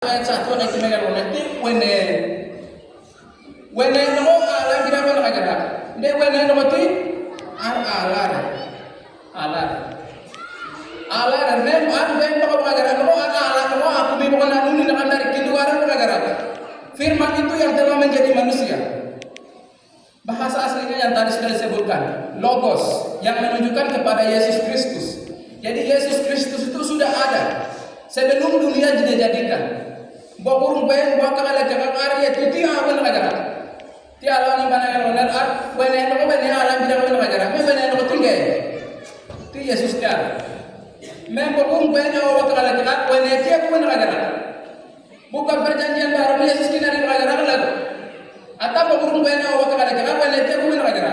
Ayat 1 ayat 3 kalau nanti wene no ala kira wene kagara de wene no ti ala nem an ben to kagara no ala no aku bi bukan anu ni nak dari kinduaran kagara firman itu yang telah menjadi manusia. Bahasa aslinya yang tadi sudah disebutkan logos yang menunjukkan kepada Yesus Kristus. Jadi Yesus Kristus itu sudah ada sebelum dunia dijadikan. Bakurung bayan bakal ada jaga karya itu ti awan negara. Ti alam ni mana yang benar wene no wene alam tidak benar negara. Me wene no tinggal. Ti Yesus dia. Me bakurung bayan awak bakal ada jaga wene ti aku benar negara. Bukan perjanjian baru Yesus kini ada negara lalu. Atau bakurung bayan awak bakal ada jaga wene ti aku benar negara.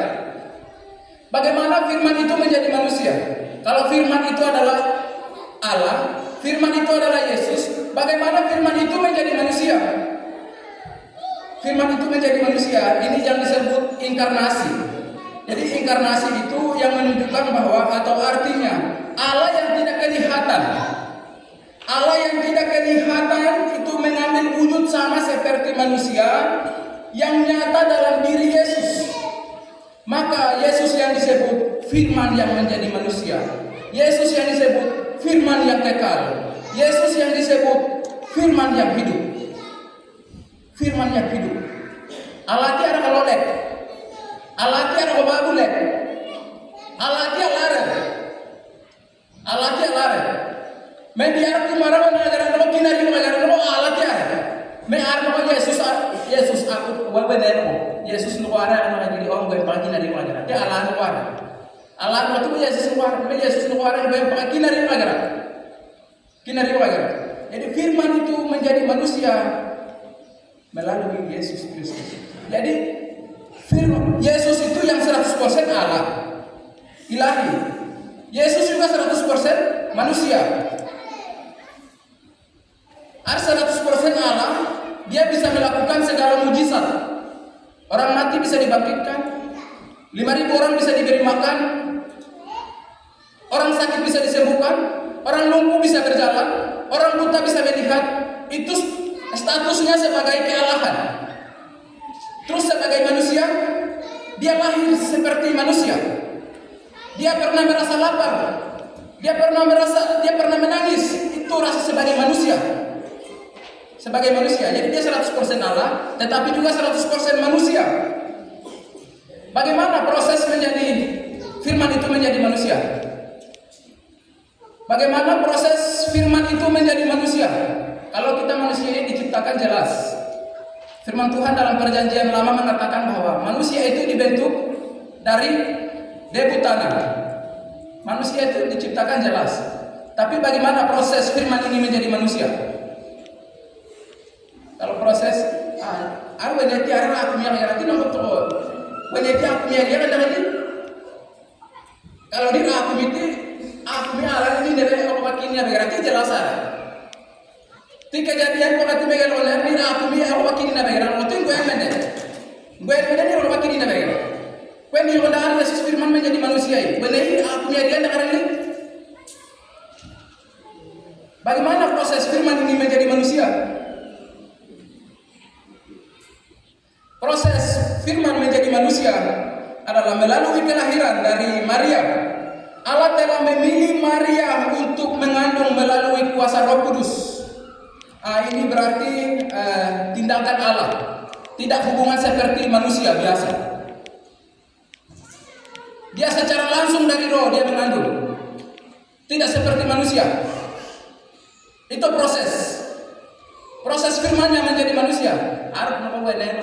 Bagaimana firman itu menjadi manusia? Kalau firman itu adalah Allah, firman itu adalah Yesus, bagaimana firman itu menjadi manusia? Firman itu menjadi manusia, ini yang disebut inkarnasi. Jadi inkarnasi itu yang menunjukkan bahwa atau artinya Allah yang tidak kelihatan. Allah yang tidak kelihatan itu mengambil wujud sama seperti manusia yang nyata dalam diri Yesus. Maka Yesus yang disebut firman yang menjadi manusia. Yesus yang disebut firman yang kekal. Yesus yang disebut firman yang hidup. Firman yang hidup. Allah tiada kalolek. Allah tiada kebabulek. Allah tiada lare. Allah tiada lare. Mediar kumara negara no kinari negara no Allah tiada. Me arno Yesus aku wabenero. Yesus no ara no jadi orang gue pagi nari negara. Dia Allah no ara. Allah no tu Yesus no ara. Me Yesus no ara gue pagi nari negara. Kinari negara. Jadi firman itu menjadi manusia melalui Yesus Kristus. Jadi firman Yesus itu yang 100% Allah, ilahi. Yesus juga 100% manusia. Ada 100% Allah, dia bisa melakukan segala mujizat. Orang mati bisa dibangkitkan, 5.000 orang bisa diberi makan, orang sakit bisa disembuhkan, orang lumpuh bisa berjalan, orang buta bisa melihat. Itu statusnya sebagai kealahan. Terus sebagai manusia, dia lahir seperti manusia. Dia pernah merasa lapar, dia pernah menangis. Itu rasa sebagai manusia. Sebagai manusia, jadi dia 100% Allah, tetapi juga 100% manusia. Bagaimana proses menjadi firman itu menjadi manusia? Bagaimana proses firman itu menjadi manusia? Kalau kita manusia ini diciptakan jelas. Firman Tuhan dalam perjanjian lama mengatakan bahwa manusia itu dibentuk dari debu tanah. Manusia itu diciptakan jelas. Tapi bagaimana proses firman ini menjadi manusia? Kalau proses weneti arah aku yang nanti nomor tu, weneti aku yang dia kan ini. Kalau dia aku itu aku arah ini dari orang makinnya berarti jelas ada. Ti kejadian waktu megal oleh dia aku orang makinnya berarti itu gue mende. Gue mende ni orang makinnya berarti. Gue ni orang Yesus firman menjadi manusia ini. Weneti aku yang dia nak ini. Bagaimana proses firman ini menjadi manusia? Proses firman menjadi manusia adalah melalui kelahiran dari Maria. Allah telah memilih Maria untuk mengandung melalui kuasa Roh Kudus. Ini berarti tindakan Allah, tidak hubungan seperti manusia biasa. Dia secara langsung dari Roh dia mengandung, tidak seperti manusia. Itu proses firmannya menjadi manusia. Arab no wene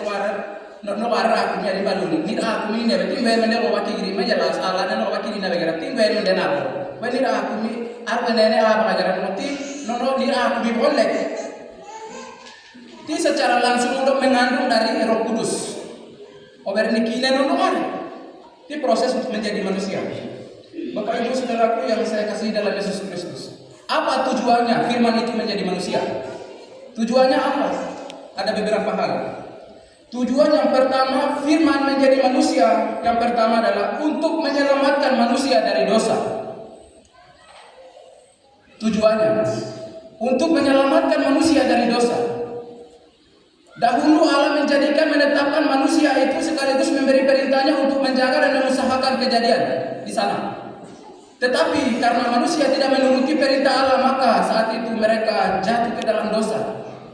no wara aku nyari baluni ni aku ni ne beti wene ne waki giri majelas ala ne waki ni na begara tin wene ne na wene aku mi arab ne ne apa ajaran mati no ni aku mi boleh ti secara langsung untuk mengandung dari Roh Kudus ober nikine no mari ti proses untuk menjadi manusia. Bapak Ibu Saudaraku yang saya kasih dalam Yesus Kristus, apa tujuannya firman itu menjadi manusia? Tujuannya apa? Ada beberapa hal. Tujuan yang pertama, firman menjadi manusia. Yang pertama adalah untuk menyelamatkan manusia dari dosa. Tujuannya untuk menyelamatkan manusia dari dosa. Dahulu Allah menetapkan manusia itu sekaligus memberi perintahnya untuk menjaga dan mengusahakan kejadian di sana. Tetapi karena manusia tidak menuruti perintah Allah, maka saat itu mereka jatuh ke dalam dosa,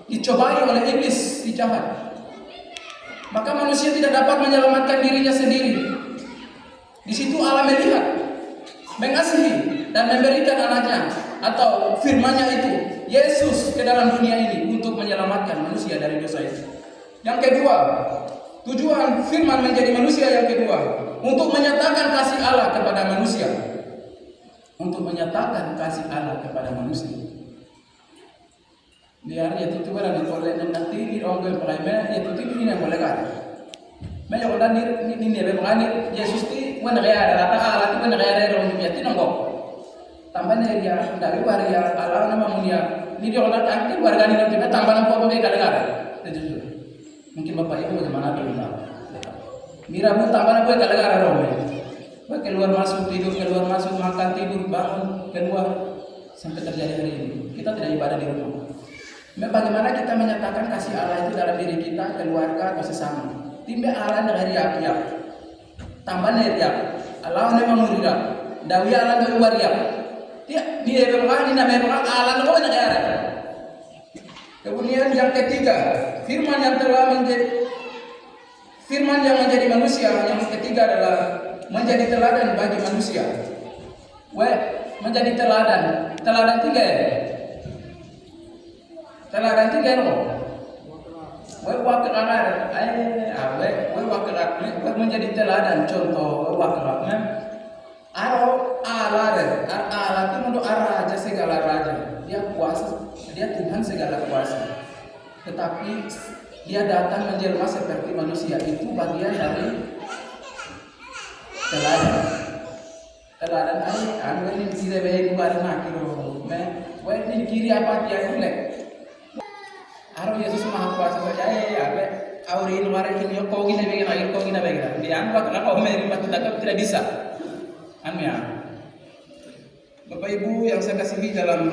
dicobai oleh iblis si jahat. Maka manusia tidak dapat menyelamatkan dirinya sendiri. Di situ Allah melihat, mengasihi dan memberikan anaknya atau firman-Nya itu, Yesus, ke dalam dunia ini untuk menyelamatkan manusia dari dosa itu. Yang kedua, tujuan firman menjadi manusia yang kedua, untuk menyatakan kasih Allah kepada manusia. Untuk menyatakan kasih Allah kepada manusia. Biar ya itu berani boleh nanti di orang yang paling mana ya itu ini yang boleh kan. Banyak orang ini bagaimana Yesus ti mana kaya ada Allah ti mana kaya ada orang dunia ti nongko. Tambahnya dia dari waria Allah nama mulia. Ini dia orang aktif warga ini nanti tambah nampak pakai kadang-kadang. Itu mungkin bapak ibu bagaimana dulu tahu. Mira bu tambah nampak kadang-kadang orang. Keluar masuk tidur, keluar masuk makan tidur, bangun keluar sampai terjadi hari ini. Kita tidak ibadah di rumah. Bagaimana kita menyatakan kasih Allah itu dalam diri kita, keluarga atau sesama? Timbe Allah dari riak, tambah riak. Allah memang muridak. Dawi Allah dari waria. Dia memang ini memang Allah memang negara. Kemudian yang ketiga, firman yang menjadi manusia. Yang ketiga adalah menjadi teladan bagi manusia. Menjadi teladan. Teladan tiga ya? Teladan tiga loh. Menjadi teladan contoh wakilaknya. Allah itu menurut raja segala raja. Dia kuasa, dia Tuhan segala kuasa. Tetapi dia datang menjelma seperti manusia. Itu bagian dari teladan ini tidak baik kepada nakiro. Ini kiri apa dia boleh? Aro Yesus Maha Kuasa saja auri luar ini kau gina begini. Dia kenapa kau menerima kita tidak bisa? Ya. Bapak Ibu yang saya kasihi dalam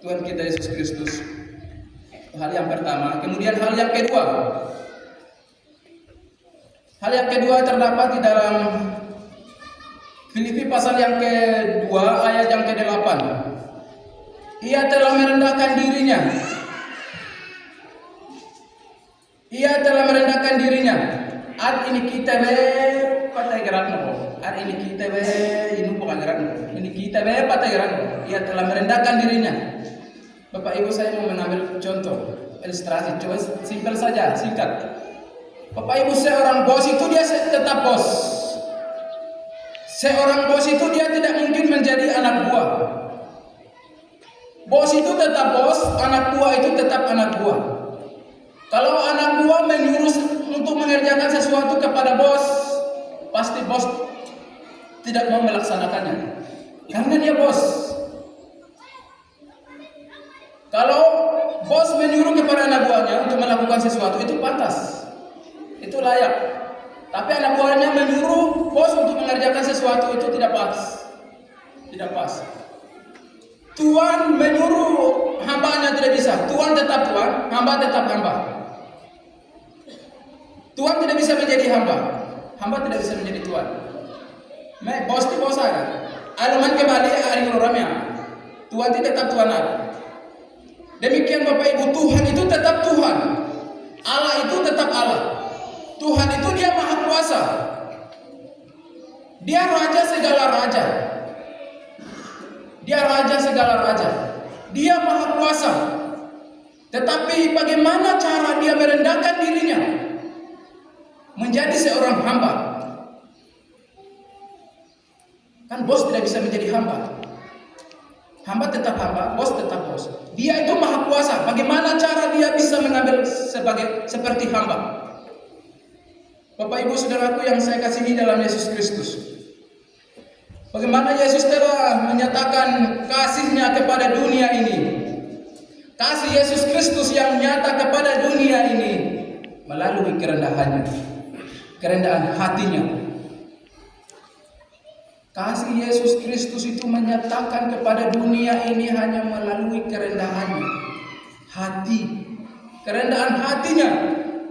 Tuhan kita Yesus Kristus. Hal yang pertama, kemudian hal yang kedua. Hal yang kedua terdapat di dalam Filipi pasal yang ke-2 ayat yang ke-8. Ia telah merendahkan dirinya. Ad ini kita patai gerak no. Ad ini kita ini bukan gerak no. Ini kita patai gerak no. Ia telah merendahkan dirinya. Bapak Ibu, saya mau mengambil contoh ilustrasi, coba simpel saja, singkat. Bapak Ibu, seorang bos itu dia tetap bos. Seorang bos itu dia tidak mungkin menjadi anak buah. Bos itu tetap bos, anak buah itu tetap anak buah. Kalau anak buah menyuruh untuk mengerjakan sesuatu kepada bos, pasti bos tidak mau melaksanakannya. Karena dia bos. Kalau bos menyuruh kepada anak buahnya untuk melakukan sesuatu, itu pantas. Itu layak. Tapi anak buahnya menyuruh bos untuk mengerjakan sesuatu, itu tidak pas. Tidak pas. Tuan menyuruh hambanya tidak bisa. Tuan tetap Tuan, hamba tetap hamba. Tuan tidak bisa menjadi hamba. Hamba tidak bisa menjadi Tuan. Bos itu bos ada. Alaman kembali hari ramai. Tuan itu tetap Tuan ada. Demikian Bapak Ibu, Tuhan itu tetap Tuhan. Allah itu tetap Allah. Tuhan itu dia maha kuasa. Dia raja segala raja. Dia raja segala raja. Dia maha kuasa. Tetapi bagaimana cara dia merendahkan dirinya menjadi seorang hamba? Kan bos tidak bisa menjadi hamba. Hamba tetap hamba, bos tetap bos. Dia itu maha kuasa. Bagaimana cara dia bisa mengambil seperti hamba? Bapak Ibu Saudaraku yang saya kasihi dalam Yesus Kristus. Bagaimana Yesus telah menyatakan kasih-Nya kepada dunia ini. Kasih Yesus Kristus yang nyata kepada dunia ini melalui kerendahannya, kerendahan hatinya. Kasih Yesus Kristus itu menyatakan kepada dunia ini hanya melalui kerendahannya. Hati. Kerendahan hatinya.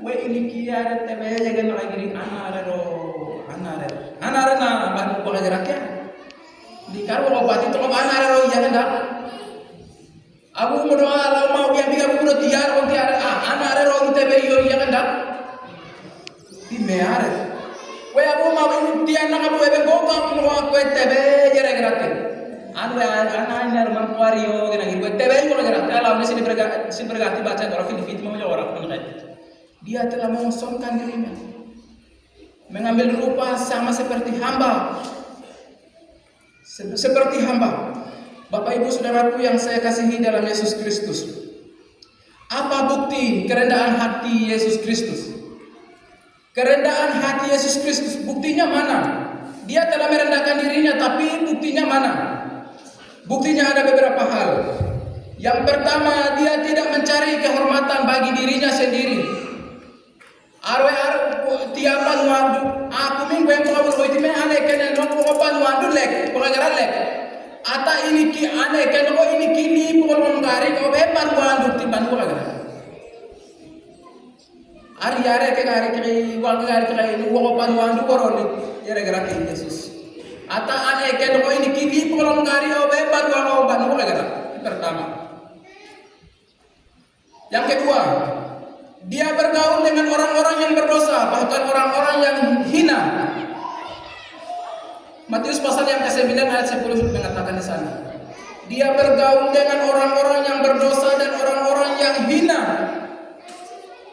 We ini kia tebe jaga lagi anare na baru boleh geraknya. Di karo obat itu anare ro ya kan. Abu berdoa lau mau biar abu berdoa tiar anare ro tebe yo ya kan. Di meare. We abu mau tiar na abu ebe boka mau we tebe jere geraknya. Anu ana mampuario gena gitu tebe yo geraknya lau di sini berganti baca kalau fit mau orang kan. Dia telah mengosongkan dirinya, mengambil rupa sama seperti hamba. Seperti hamba. Bapak ibu saudaraku yang saya kasihi dalam Yesus Kristus. Apa bukti kerendahan hati Yesus Kristus? Kerendahan hati Yesus Kristus, buktinya mana? Dia telah merendahkan dirinya, tapi buktinya mana? Buktinya ada beberapa hal. Yang pertama, dia tidak mencari kehormatan bagi dirinya sendiri. Arwe tiapan wandu aku minggu yang pengawas itu me ane kena no pengapan wandu lek pengajaran lek ata ini ki ane kena ko ini kini pengawas mengari kau bepan wandu tiban ko lagi ari ke gari ini pengapan wandu koroni yare gerak Yesus ata ane kena ko ini kini pengawas mengari kau bepan wandu ko lagi pertama. Yang kedua, dia bergaul dengan orang-orang yang berdosa, bahkan orang-orang yang hina. Matius pasal yang ke-9 ayat 10 mengatakan di sana. Dia bergaul dengan orang-orang yang berdosa dan orang-orang yang hina.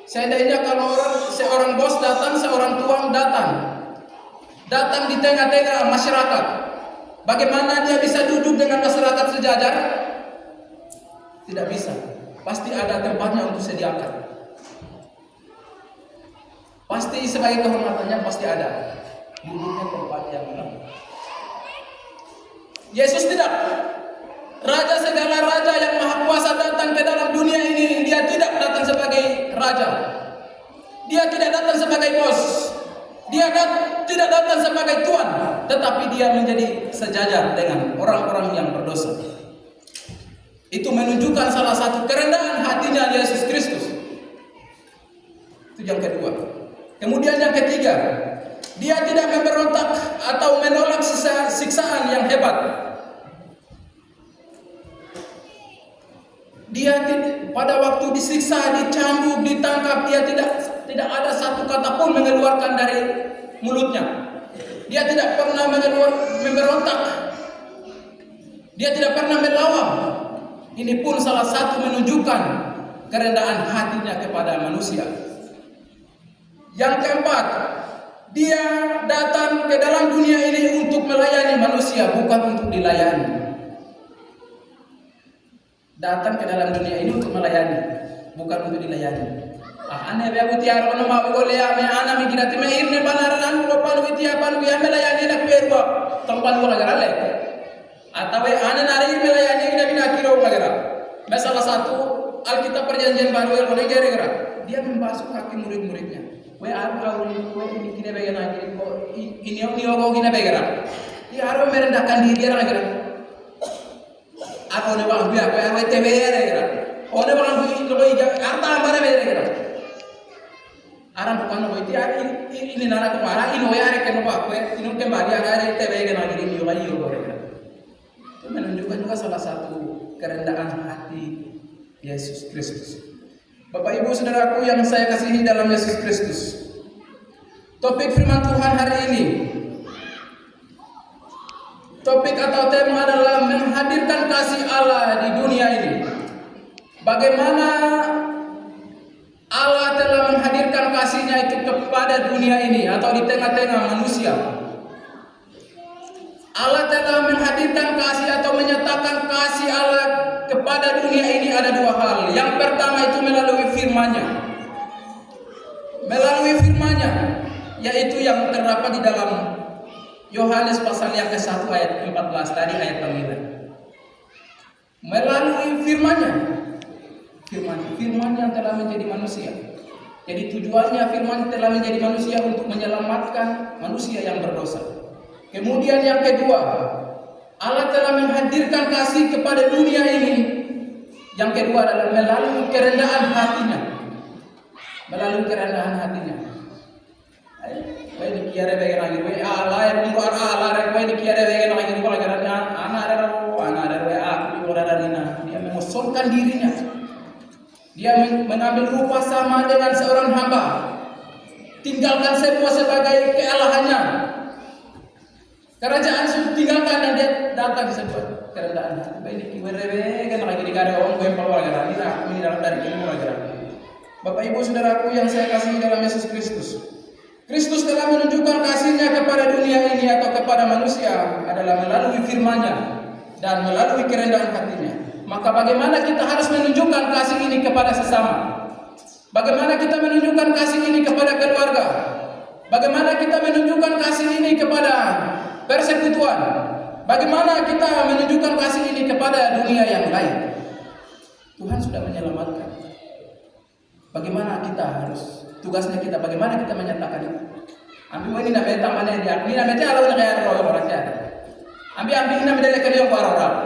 Seandainya kalau seorang bos datang, seorang tuang datang di tengah-tengah masyarakat, bagaimana dia bisa duduk dengan masyarakat sejajar? Tidak bisa. Pasti ada tempatnya untuk sediakan. Pasti sebagai kehormatannya pasti ada duduknya tempat yang benar. Yesus tidak. Raja segala raja yang maha kuasa datang ke dalam dunia ini, dia tidak datang sebagai raja. Dia tidak datang sebagai bos. Dia tidak datang sebagai tuan, tetapi dia menjadi sejajar dengan orang-orang yang berdosa. Itu menunjukkan salah satu kerendahan hatinya Yesus Kristus. Itu yang kedua. Kemudian yang ketiga, dia tidak memberontak atau menolak siksaan yang hebat. Dia pada waktu disiksa, dicambuk, ditangkap, dia tidak ada satu kata pun mengeluarkan dari mulutnya. Dia tidak pernah memberontak. Dia tidak pernah melawan. Ini pun salah satu menunjukkan kerendahan hatinya kepada manusia. Yang keempat, dia datang ke dalam dunia ini untuk melayani manusia, bukan untuk dilayani. Datang ke dalam dunia ini untuk melayani, bukan untuk dilayani. Ane be tiar ono ma go le ame ana mi kirati me irne banaran ko panu tiar panu ya melayani na perwa tempat ko lagara le. Atau ana nari melayani na bina kiro lagara. Salah satu Alkitab Perjanjian Baru yang boleh gara-gara dia membasuh kaki murid-muridnya. We ini kini bagaimana ini ogo kini bagaimana? Dia harus merendahkan diri dia lagi. Aku ne bang biar we tebere lagi. Oh ne bang itu loh ija arta mana bere lagi. Aram bukan loh itu ini nana kemana ini we are kena aku ini kembali ada tebere lagi ini yoga lagi. Itu menunjukkan juga salah satu kerendahan hati Yesus Kristus. Bapak Ibu Saudaraku yang saya kasihi dalam Yesus Kristus. Topik firman Tuhan hari ini. Topik atau tema adalah menghadirkan kasih Allah di dunia ini. Bagaimana Allah telah menghadirkan kasih-Nya itu kepada dunia ini atau di tengah-tengah manusia. Allah telah menghadirkan kasih atau menyatakan kasih Allah kepada dunia ini ada dua hal. Yang pertama itu melalui firman-Nya. Melalui firman-Nya, yaitu yang terdapat di dalam Yohanes pasal yang ke-1 ayat 14 tadi ayat panggilan. Melalui firman-Nya. Firman yang telah menjadi manusia. Jadi tujuannya firman telah menjadi manusia untuk menyelamatkan manusia yang berdosa. Kemudian yang kedua, Allah telah menghadirkan kasih kepada dunia ini. Yang kedua adalah melalui kerendahan hatinya. Melalui kerendahan hatinya. Baik dikira bagian lagi, Allah yang Quran Allah yang baik dikira bagian lagi kalau ajarannya anak ada aku ada Rina. Dia mengosongkan dirinya. Dia mengambil rupa sama dengan seorang hamba. Tinggalkan semua sebagai kealahannya. Kerajaan sudah tinggalkan dan dia datang sebuah kerendahan hati. Baik dikira bagian lagi dikira orang gue yang ajaran ini dalam dari ilmu ajaran. Bapak Ibu Saudaraku yang saya kasihi dalam Yesus Kristus. Kristus telah menunjukkan kasih-Nya kepada dunia ini atau kepada manusia adalah melalui firman-Nya dan melalui kerendahan hatinya. Maka bagaimana kita harus menunjukkan kasih ini kepada sesama? Bagaimana kita menunjukkan kasih ini kepada keluarga? Bagaimana kita menunjukkan kasih ini kepada persekutuan? Bagaimana kita menunjukkan kasih ini kepada dunia yang lain? Tuhan sudah menyelamatkan. Bagaimana kita harus tugasnya kita? Bagaimana kita menyatakan itu? Ambil ini namanya tamannya dia. Ini namanya Allah yang kaya roh orang ada. Ambil ini namanya lekar yang orang.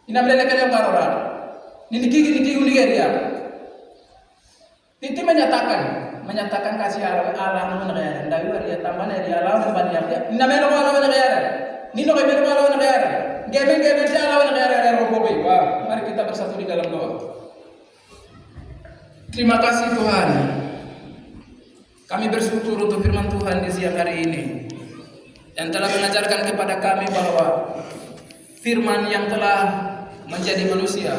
Ini namanya lekar yang orang. Ini kiki dia. Itu menyatakan kasih Allah yang kaya. Dari dia tamannya dia Allah yang kaya. Ini namanya Allah yang kaya. Ini namanya Allah yang kaya. Geben dia Allah yang kaya roh bobi. Wah, mari kita bersatu di dalam doa. Terima kasih Tuhan. Kami bersyukur untuk firman Tuhan di siang hari ini yang telah mengajarkan kepada kami bahwa firman yang telah menjadi manusia